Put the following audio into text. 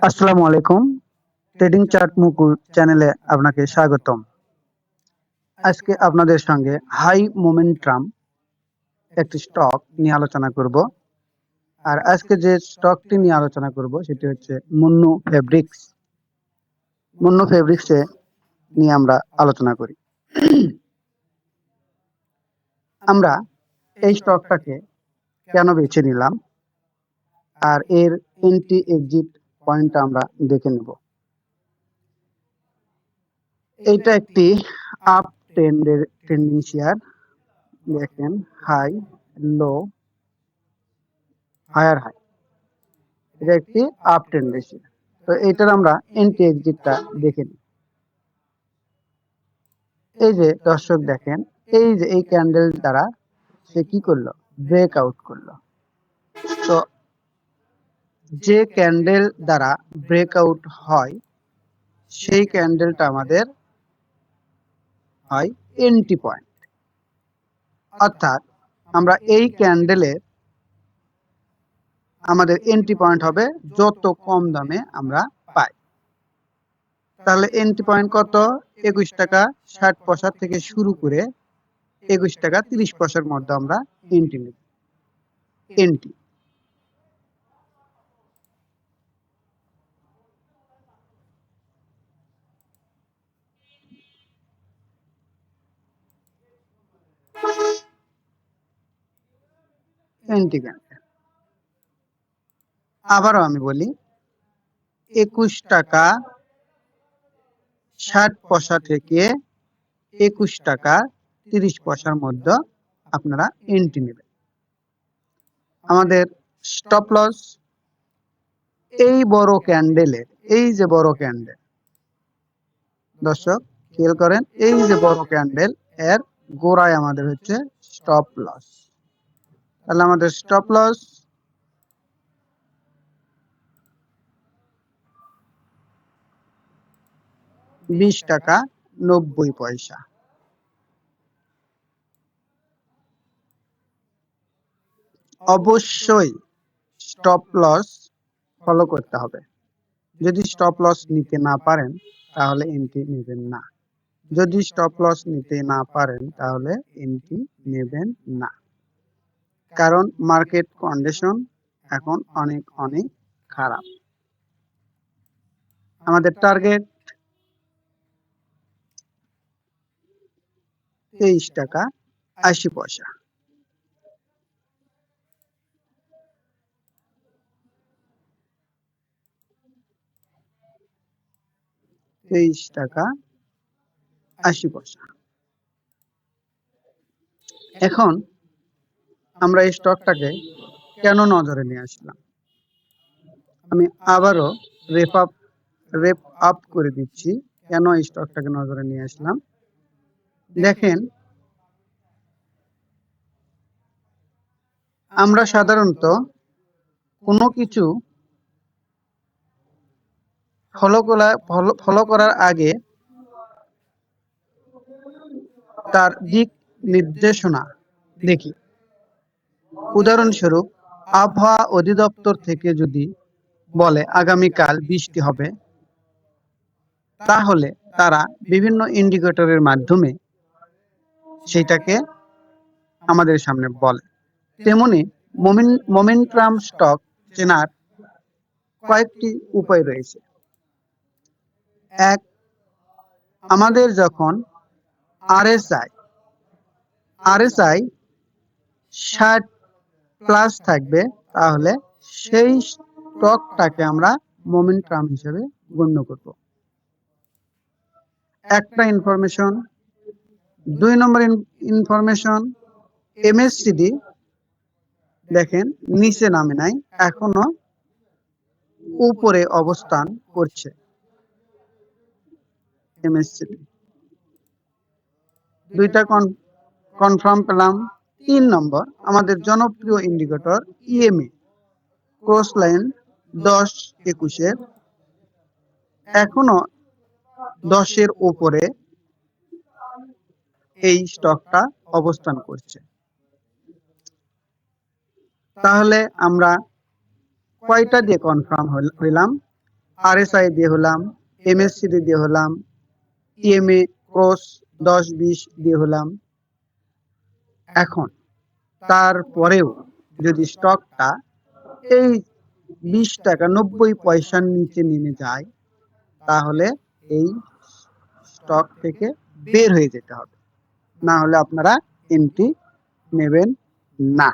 আসসালামু আলাইকুম। Trading chart মুকুল চ্যানেলে আপনাকে স্বাগতম। আজকে আপনাদের সঙ্গে হাই মোমেন্টাম একটি স্টক নিয়ে আলোচনা করব। আর আজকে যে স্টকটি নিয়ে আলোচনা করব সেটি হচ্ছে মুন্নু ফেব্রিক্স। মুন্নু ফেব্রিক্সে নিয়ে আমরা আলোচনা করি। আমরা এই স্টকটাকে কেন বেছে নিলাম আর এর এন্ট্রি এক্সিট পয়েন্টটা আমরা দেখে নেব। এইটা একটি আপ ট্রেন্ডিং শেয়ার। দেখেন হাই, লো, হায়ার হাই। এটা একটি আপ ট্রেন্ডের শেয়ার। তো এইটার আমরা এন্ট্রি এক্সিটটা দেখে নিই। এই যে দর্শক দেখেন, এই যে এই ক্যান্ডেল দ্বারা সে কি করলো? ব্রেক আউট করলো। তো যে ক্যান্ডেল দ্বারা ব্রেক আউট হয় সেই ক্যান্ডেলটা আমাদের হয় এন্ট্রি পয়েন্ট। অর্থাৎ আমরা এই ক্যান্ডেলের আমাদের এন্ট্রি পয়েন্ট হবে যত কম দামে আমরা পাই। তাহলে এন্ট্রি পয়েন্ট কত? 21 টাকা 60 পয়সা থেকে শুরু করে 21 টাকা 30 পয়সার মধ্যে আমরা এন্ট্রি নেব। Entry entry candle. আবারও আমি বলি, 21 টাকা 60 পয়সা থেকে 21 টাকা 30 পয়সার মধ্যে আপনারা এন্ট্রি নেবেন। আমাদের স্টপ লস এই বড় ক্যান্ডেলের, এই যে বড় ক্যান্ডেল, দর্শক খেয়াল করেন, এই যে বড় ক্যান্ডেল এর গোড়ায় আমাদের হচ্ছে স্টপ লস। তাহলে আমাদের স্টপ লস 20 টাকা 90 পয়সা। অবশ্যই স্টপ লস ফলো করতে হবে। যদি স্টপ লস নিতে না পারেন তাহলে এন্ট্রি নেবেন না। যদি স্টপ লস নিতে না পারেন তাহলে এন্ট্রি নেবেন না। কারণ মার্কেট কন্ডিশন এখন অনেক অনেক খারাপ। আমাদের টার্গেট 23 টাকা 80 পয়সা। টাকা 80 পয়সা। এখন আমরা এই স্টকটাকে কেন নজরে নিয়ে আসলাম? আমি আবারও রেপ আপ করে দিচ্ছি কেন এই স্টকটাকে নজরে নিয়ে আসলাম। দেখেন, আমরা সাধারণত কোনো কিছু ফলো করার আগে তার দিক নির্দেশনা দেখি। উদাহরণস্বরূপ, আবহাওয়া অধিদপ্তর থেকে যদি বলে আগামীকাল বৃষ্টি হবে, তাহলে তারা বিভিন্ন ইন্ডিকেটরের মাধ্যমে সেটাকে আমাদের সামনে বলে। তেমনি মোমেন্টাম স্টক চেনার কয়েকটি উপায় রয়েছে। এক, আমাদের যখন আরএসআই 60 প্লাস থাকবে তাহলে সেই স্টকটাকে আমরা মোমেন্টাম হিসেবে গণ্য করব। একটা ইনফরমেশন। 2 নম্বর ইনফরমেশন, এমএসসিডি দেখেন নিচে নামে নাই, এখনো উপরে অবস্থান করছে। এমএসসিডি দুইটা কনফার্ম পেলাম। 3 নম্বর, আমাদের জনপ্রিয় ইন্ডিকেটর ইএমএ ক্রস লাইন 10-21 এখনো 10 উপরে এই স্টকটা অবস্থান করছে। তাহলে আমরা কয়টা দিয়ে কনফার্ম হইলাম? RSI দিয়ে হলাম, MACD দিয়ে হলাম, EMA ক্রস 10-20 দিয়ে হলাম। এখন তারপরেও যদি স্টকটা এই 20 টাকা 90 পয়সার নিচে নেমে যায়, তাহলে এই স্টক থেকে বের হয়ে যেতে হবে, না হলে আপনারা এন্ট্রি নেবেন না।